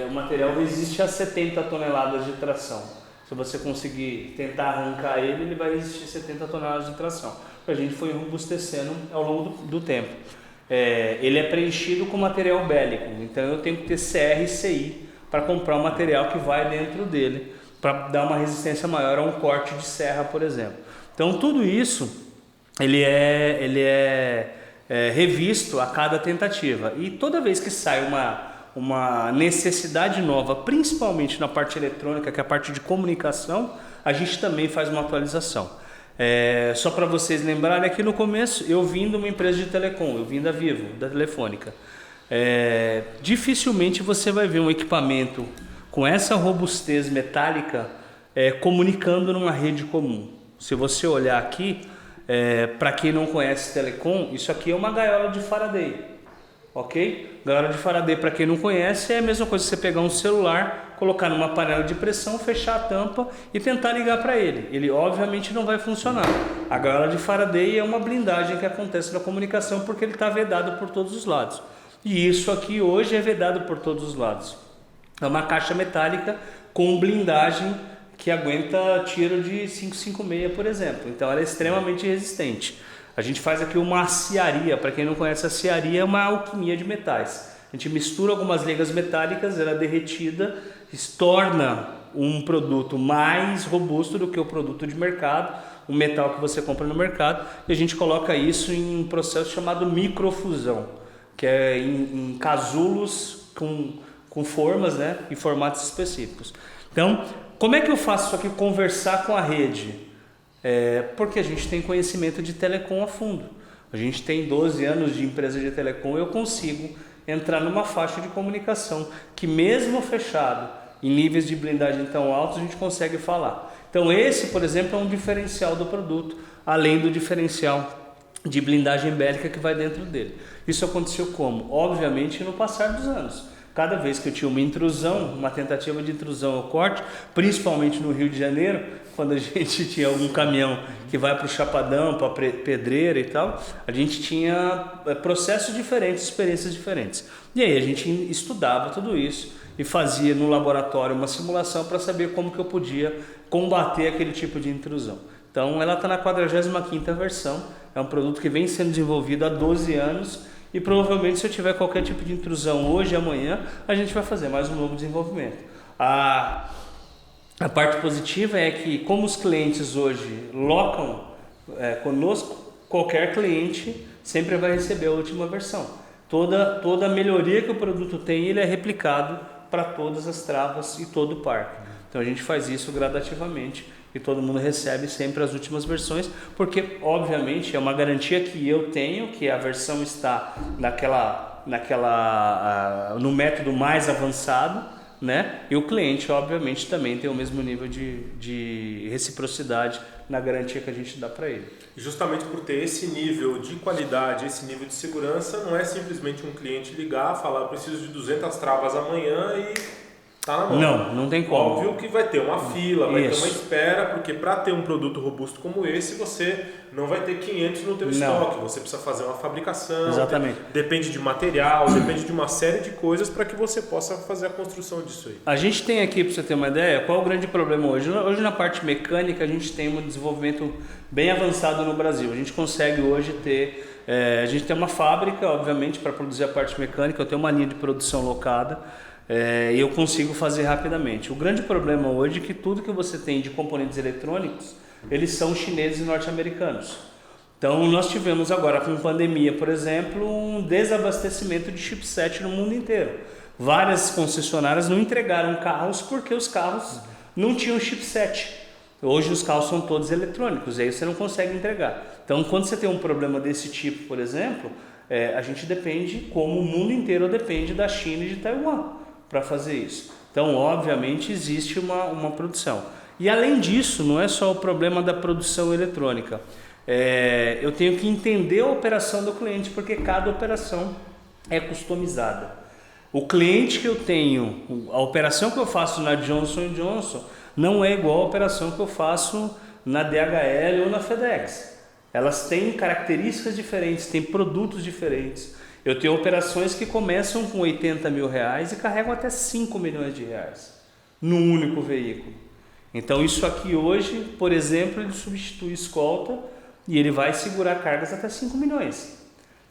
o material resiste a 70 toneladas de tração. Se você conseguir tentar arrancar ele, ele vai resistir 70 toneladas de tração. A gente foi robustecendo ao longo do tempo. Ele é preenchido com material bélico, então eu tenho que ter CR e CI para comprar o material que vai dentro dele, para dar uma resistência maior a um corte de serra, por exemplo. Então tudo isso ele é revisto a cada tentativa, e toda vez que sai uma necessidade nova, principalmente na parte eletrônica, que é a parte de comunicação, a gente também faz uma atualização. Só para vocês lembrarem, aqui no começo eu vim de uma empresa de telecom, eu vim da Vivo, da Telefônica. Dificilmente você vai ver um equipamento com essa robustez metálica comunicando numa rede comum. Se você olhar aqui, para quem não conhece telecom, isso aqui é uma gaiola de Faraday, ok? Gaiola de Faraday, para quem não conhece, é a mesma coisa que você pegar um celular, colocar numa panela de pressão, fechar a tampa e tentar ligar para ele. Ele obviamente não vai funcionar. A gaiola de Faraday é uma blindagem que acontece na comunicação porque ele está vedado por todos os lados. E isso aqui hoje é vedado por todos os lados. É uma caixa metálica com blindagem que aguenta tiro de 5,56, por exemplo. Então ela é extremamente resistente. A gente faz aqui uma aciaria. Para quem não conhece, a aciaria é uma alquimia de metais. A gente mistura algumas ligas metálicas, ela é derretida, torna um produto mais robusto do que o produto de mercado, um metal que você compra no mercado, e a gente coloca isso em um processo chamado microfusão, que é em casulos com formas, né, em formatos específicos. Então, como é que eu faço isso aqui conversar com a rede? Porque a gente tem conhecimento de telecom a fundo. A gente tem 12 anos de empresa de telecom, eu consigo entrar numa faixa de comunicação que mesmo fechado, em níveis de blindagem tão altos, a gente consegue falar. Então esse, por exemplo, é um diferencial do produto, além do diferencial de blindagem bélica que vai dentro dele. Isso aconteceu como? Obviamente no passar dos anos. Cada vez que eu tinha uma intrusão, uma tentativa de intrusão ou corte, principalmente no Rio de Janeiro, quando a gente tinha algum caminhão que vai para o Chapadão, para a Pedreira e tal, a gente tinha processos diferentes, experiências diferentes. E aí a gente estudava tudo isso e fazia no laboratório uma simulação para saber como que eu podia combater aquele tipo de intrusão. Então ela está na 45ª versão, é um produto que vem sendo desenvolvido há 12 anos, e provavelmente se eu tiver qualquer tipo de intrusão hoje, amanhã, a gente vai fazer mais um novo desenvolvimento. A parte positiva é que, como os clientes hoje locam conosco, qualquer cliente sempre vai receber a última versão. Toda a melhoria que o produto tem, ele é replicado para todas as travas e todo o parque. Então a gente faz isso gradativamente e todo mundo recebe sempre as últimas versões, porque obviamente é uma garantia que eu tenho, que a versão está no método mais avançado, né? E o cliente obviamente também tem o mesmo nível de reciprocidade na garantia que a gente dá para ele. E justamente por ter esse nível de qualidade, esse nível de segurança, não é simplesmente um cliente ligar, falar eu preciso de 200 travas amanhã e tá na mão. Não tem como. Óbvio que vai ter uma fila, vai ter Isso. uma espera, porque para ter um produto robusto como esse, você não vai ter 500 no teu estoque, você precisa fazer uma fabricação. Exatamente. Depende de material, depende de uma série de coisas para que você possa fazer a construção disso aí. A gente tem aqui, para você ter uma ideia, qual é o grande problema hoje? Hoje na parte mecânica a gente tem um desenvolvimento bem avançado no Brasil. A gente consegue hoje ter, a gente tem uma fábrica, obviamente, para produzir a parte mecânica, eu tenho uma linha de produção locada, e eu consigo fazer rapidamente. O grande problema hoje é que tudo que você tem de componentes eletrônicos, eles são chineses e norte-americanos. Então nós tivemos agora com pandemia, por exemplo, um desabastecimento de chipset no mundo inteiro. Várias concessionárias não entregaram carros porque os carros não tinham chipset. Hoje os carros são todos eletrônicos, e aí você não consegue entregar. Então quando você tem um problema desse tipo, por exemplo, a gente depende, como o mundo inteiro depende da China e de Taiwan para fazer isso. Então obviamente existe uma produção. E além disso, não é só o problema da produção eletrônica. Eu tenho que entender a operação do cliente, porque cada operação é customizada. O cliente que eu tenho, a operação que eu faço na Johnson & Johnson não é igual a operação que eu faço na DHL ou na FedEx. Elas têm características diferentes, têm produtos diferentes. Eu tenho operações que começam com 80 mil reais e carregam até 5 milhões de reais num único veículo. Então isso aqui hoje, por exemplo, ele substitui escolta e ele vai segurar cargas até 5 milhões.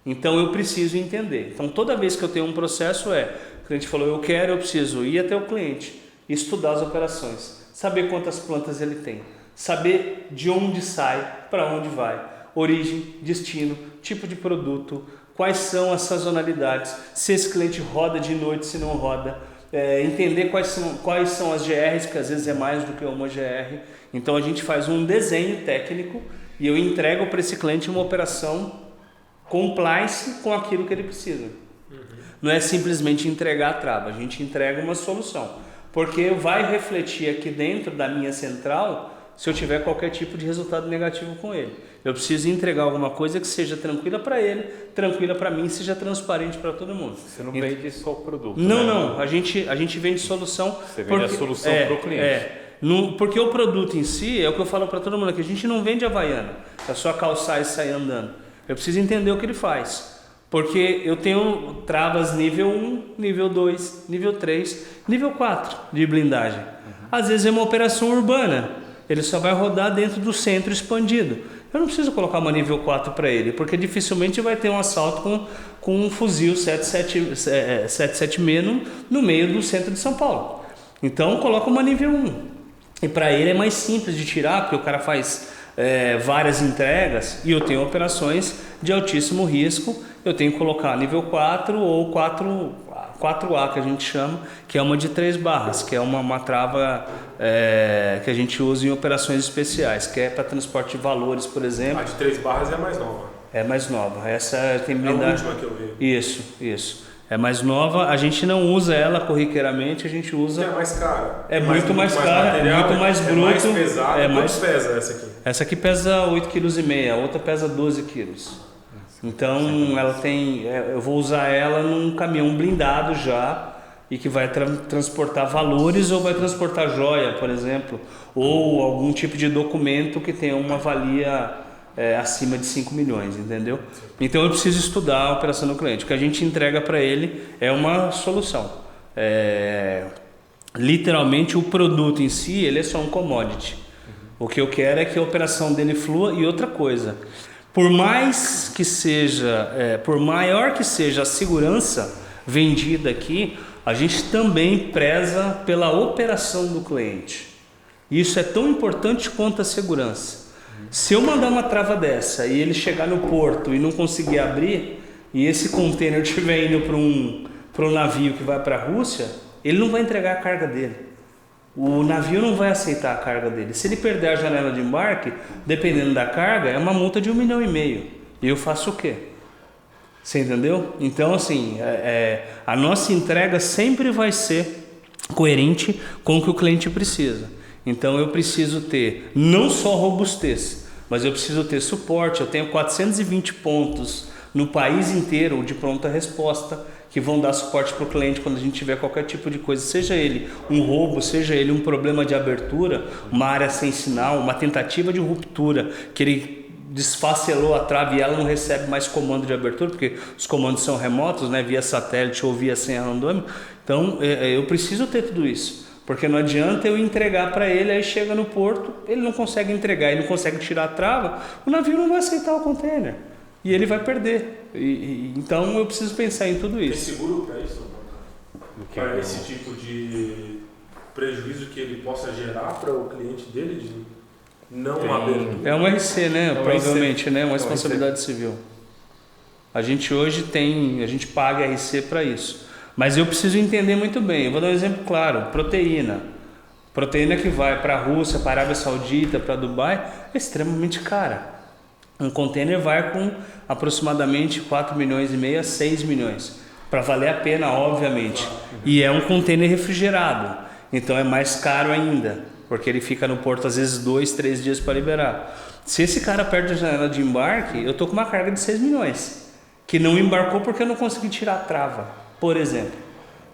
Então eu preciso entender. Então toda vez que eu tenho um processo o cliente falou, eu preciso ir até o cliente, estudar as operações, saber quantas plantas ele tem, saber de onde sai, para onde vai, origem, destino, tipo de produto, quais são as sazonalidades, se esse cliente roda de noite, se não roda, entender quais são as GRs, que às vezes é mais do que uma GR. Então a gente faz um desenho técnico e eu entrego para esse cliente uma operação compliance com aquilo que ele precisa. Não é simplesmente entregar a trava, a gente entrega uma solução, porque vai refletir aqui dentro da minha central se eu tiver qualquer tipo de resultado negativo com ele. Eu preciso entregar alguma coisa que seja tranquila para ele, tranquila para mim, seja transparente para todo mundo. Você não vende só o produto. Não, né? não. A gente vende solução. Você vende a solução para o cliente. Porque o produto em si, é o que eu falo para todo mundo aqui, a gente não vende Havaiana, é só calçar e sair andando. Eu preciso entender o que ele faz. Porque eu tenho travas nível 1, nível 2, nível 3, nível 4 de blindagem. Às vezes é uma operação urbana, ele só vai rodar dentro do centro expandido. Eu não preciso colocar uma nível 4 para ele, porque dificilmente vai ter um assalto com um fuzil 7.76 no meio do centro de São Paulo. Então coloca uma nível 1. E para ele é mais simples de tirar, porque o cara faz várias entregas e eu tenho operações de altíssimo risco. Eu tenho que colocar nível 4 ou 4A, que a gente chama, que é uma de 3 barras, que é uma trava que a gente usa em operações especiais, que é para transporte de valores, por exemplo. A de 3 barras é a mais nova. É mais nova.Essa tem blindagem. É a última que eu vi. Isso. É mais nova, a gente não usa ela corriqueiramente, a gente usa... É mais cara. É muito mais cara, material, muito mais bruto. É mais pesado. Quanto pesa essa aqui? Essa aqui pesa 8,5 kg, a outra pesa 12 kg. Então ela tem... eu vou usar ela num caminhão blindado já e que vai transportar valores ou vai transportar joia, por exemplo, ou algum tipo de documento que tenha uma valia... acima de 5 milhões, entendeu? Então eu preciso estudar a operação do cliente. O que a gente entrega para ele é uma solução. Literalmente o produto em si, ele é só um commodity. O que eu quero é que a operação dele flua. E outra coisa, por maior que seja a segurança vendida aqui, a gente também preza pela operação do cliente. Isso é tão importante quanto a segurança. Se eu mandar uma trava dessa e ele chegar no porto e não conseguir abrir, e esse container estiver indo para um navio que vai para a Rússia, ele não vai entregar a carga dele. O navio não vai aceitar a carga dele. Se ele perder a janela de embarque, dependendo da carga, é uma multa de 1,5 milhão. E eu faço o quê? Você entendeu? Então, assim, a nossa entrega sempre vai ser coerente com o que o cliente precisa. Então eu preciso ter não só robustez, mas eu preciso ter suporte. Eu tenho 420 pontos no país inteiro de pronta resposta que vão dar suporte para o cliente quando a gente tiver qualquer tipo de coisa, seja ele um roubo, seja ele um problema de abertura, uma área sem sinal, uma tentativa de ruptura, que ele desfacelou a trave e ela não recebe mais comando de abertura, porque os comandos são remotos, né, via satélite ou via senha randômica. Então eu preciso ter tudo isso. Porque não adianta eu entregar para ele, aí chega no porto, ele não consegue entregar, ele não consegue tirar a trava, o navio não vai aceitar o container e ele vai perder. Então eu preciso pensar em tudo isso. Tem seguro para isso? Para esse tipo de prejuízo que ele possa gerar para o cliente dele de não abertura? É uma RC, né? Provavelmente, né? Uma responsabilidade civil. A gente hoje a gente paga RC para isso. Mas eu preciso entender muito bem. Eu vou dar um exemplo claro. Proteína. Proteína que vai para a Rússia, para a Arábia Saudita, para Dubai, é extremamente cara. Um container vai com aproximadamente 4,5 milhões a 6 milhões. Para valer a pena, obviamente. E é um container refrigerado. Então é mais caro ainda. porque ele fica no porto às vezes 2, 3 dias para liberar. Se esse cara perde a janela de embarque, eu tô com uma carga de 6 milhões, que não embarcou porque eu não consegui tirar a trava, por exemplo.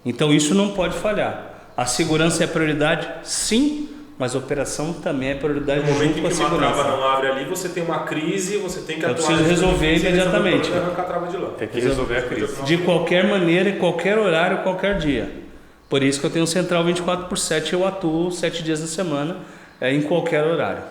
Então isso não pode falhar. A segurança é prioridade? Sim, mas a operação também é prioridade No momento junto em com a que uma segurança. trava não abre ali, você tem uma crise, você tem que Eu atuar. preciso resolver imediatamente. Para arrancar a trava de lá. Tem que resolver a crise. De qualquer maneira, em qualquer horário, qualquer dia. Por isso que eu tenho central 24/7, eu atuo 7 dias na semana, em qualquer horário.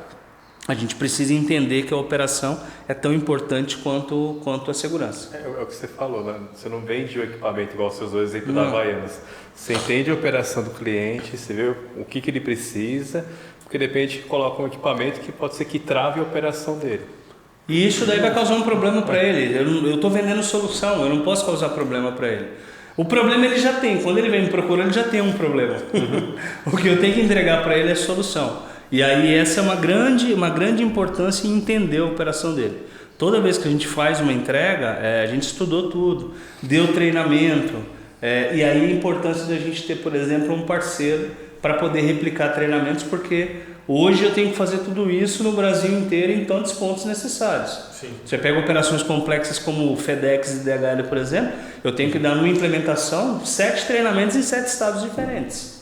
A gente precisa entender que a operação é tão importante quanto a segurança. É o que você falou, né? Você não vende o equipamento igual os seus dois exemplos da Havaianas. Você entende a operação do cliente, você vê o que ele precisa, porque de repente coloca um equipamento que pode ser que trave a operação dele. E isso daí vai causar um problema para ele. Eu estou vendendo solução, eu não posso causar problema para ele. O problema ele já tem, quando ele vem me procurar ele já tem um problema. O que eu tenho que entregar para ele é solução. E aí essa é uma grande importância em entender a operação dele. Toda vez que a gente faz uma entrega, a gente estudou tudo, deu treinamento, e aí a importância da gente ter, por exemplo, um parceiro para poder replicar treinamentos, porque hoje eu tenho que fazer tudo isso no Brasil inteiro em tantos pontos necessários. Sim. Você pega operações complexas como FedEx e DHL, por exemplo, eu tenho que dar numa implementação 7 treinamentos em 7 estados diferentes.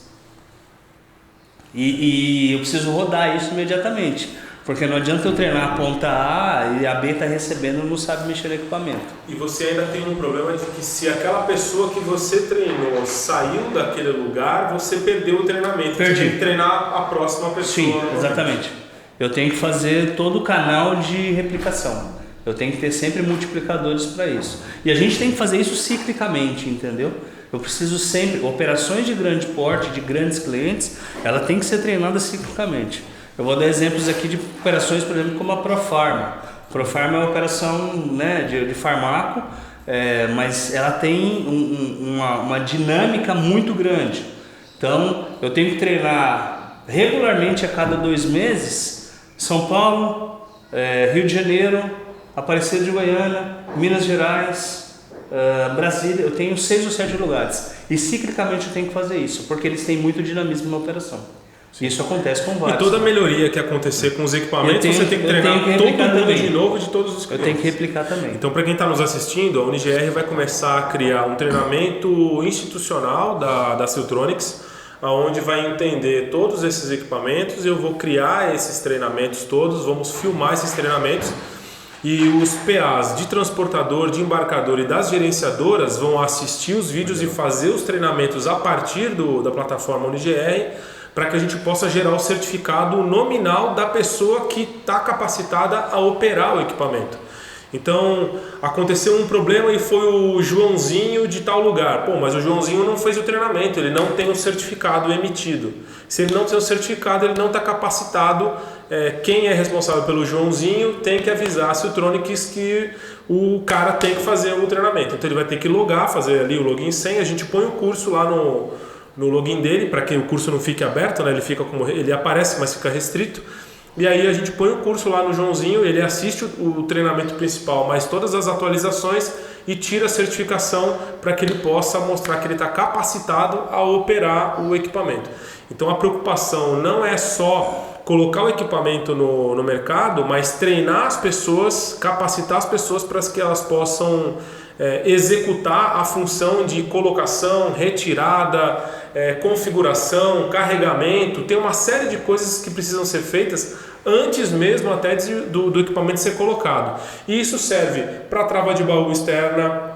E eu preciso rodar isso imediatamente, porque não adianta eu treinar a ponta A e a B está recebendo e não sabe mexer no equipamento. E você ainda tem um problema de que se aquela pessoa que você treinou saiu daquele lugar, você perdeu o treinamento. Perdi. Você tem que treinar a próxima pessoa. Sim, exatamente. Eu tenho que fazer todo o canal de replicação. Eu tenho que ter sempre multiplicadores para isso. E a gente tem que fazer isso ciclicamente, entendeu? Eu preciso sempre, operações de grande porte, de grandes clientes, ela tem que ser treinada ciclicamente. Eu vou dar exemplos aqui de operações, por exemplo, como a Profarma. A Profarma é uma operação, né, de farmaco, mas ela tem uma dinâmica muito grande. Então, eu tenho que treinar regularmente a cada 2 meses, São Paulo, Rio de Janeiro, Aparecida de Goiânia, Minas Gerais, Brasília. Eu tenho 6 ou 7 lugares e ciclicamente eu tenho que fazer isso, porque eles têm muito dinamismo na operação. Isso acontece com vários. E toda melhoria que acontecer com os equipamentos, você tem que treinar todo mundo também. de novo de todos os clientes. Eu tenho que replicar também. Então, para quem está nos assistindo, a Unigr vai começar a criar um treinamento institucional da Siltronics, onde vai entender todos esses equipamentos. Eu vou criar esses treinamentos todos, vamos filmar esses treinamentos. E os PAs de transportador, de embarcador e das gerenciadoras vão assistir os vídeos e fazer os treinamentos a partir da plataforma Unigr, para que a gente possa gerar o certificado nominal da pessoa que está capacitada a operar o equipamento. Então, aconteceu um problema e foi o Joãozinho de tal lugar. Pô, mas o Joãozinho não fez o treinamento, ele não tem o certificado emitido. Se ele não tem o certificado, ele não está capacitado. Quem é responsável pelo Joãozinho tem que avisar a Siltronics que o cara tem que fazer o treinamento. Então ele vai ter que logar, fazer ali o login e senha. A gente põe o curso lá no login dele, para que o curso não fique aberto, né? Ele aparece, mas fica restrito. E aí a gente põe o curso lá no Joãozinho, ele assiste o treinamento principal, mais todas as atualizações e tira a certificação para que ele possa mostrar que ele está capacitado a operar o equipamento. Então a preocupação não é só colocar o equipamento no mercado, mas treinar as pessoas, capacitar as pessoas para que elas possam executar a função de colocação, retirada, configuração, carregamento. Tem uma série de coisas que precisam ser feitas antes mesmo até do equipamento ser colocado. E isso serve para a trava de baú externa,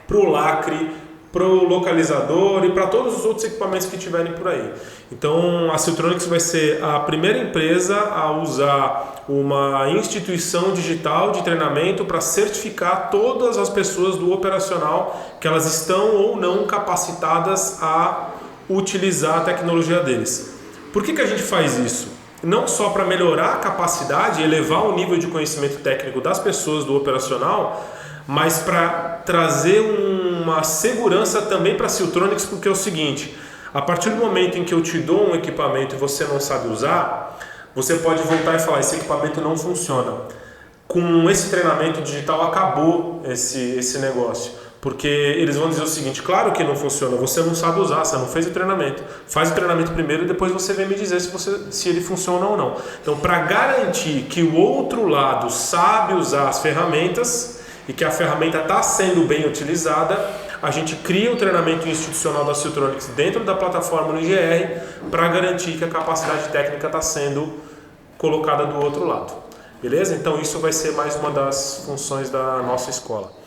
para o lacre, para o localizador e para todos os outros equipamentos que tiverem por aí. Então a Siltronics vai ser a primeira empresa a usar uma instituição digital de treinamento para certificar todas as pessoas do operacional que elas estão ou não capacitadas a utilizar a tecnologia deles. Por que a gente faz isso? Não só para melhorar a capacidade e elevar o nível de conhecimento técnico das pessoas do operacional, mas para trazer uma segurança também para a Siltronics, porque é o seguinte: a partir do momento em que eu te dou um equipamento e você não sabe usar, você pode voltar e falar: esse equipamento não funciona. Com esse treinamento digital acabou esse negócio. Porque eles vão dizer o seguinte: claro que não funciona, você não sabe usar, você não fez o treinamento. Faz o treinamento primeiro e depois você vem me dizer se ele funciona ou não. Então, para garantir que o outro lado sabe usar as ferramentas e que a ferramenta está sendo bem utilizada, a gente cria o treinamento institucional da Siltronics dentro da plataforma no IGR para garantir que a capacidade técnica está sendo colocada do outro lado. Beleza? Então isso vai ser mais uma das funções da nossa escola.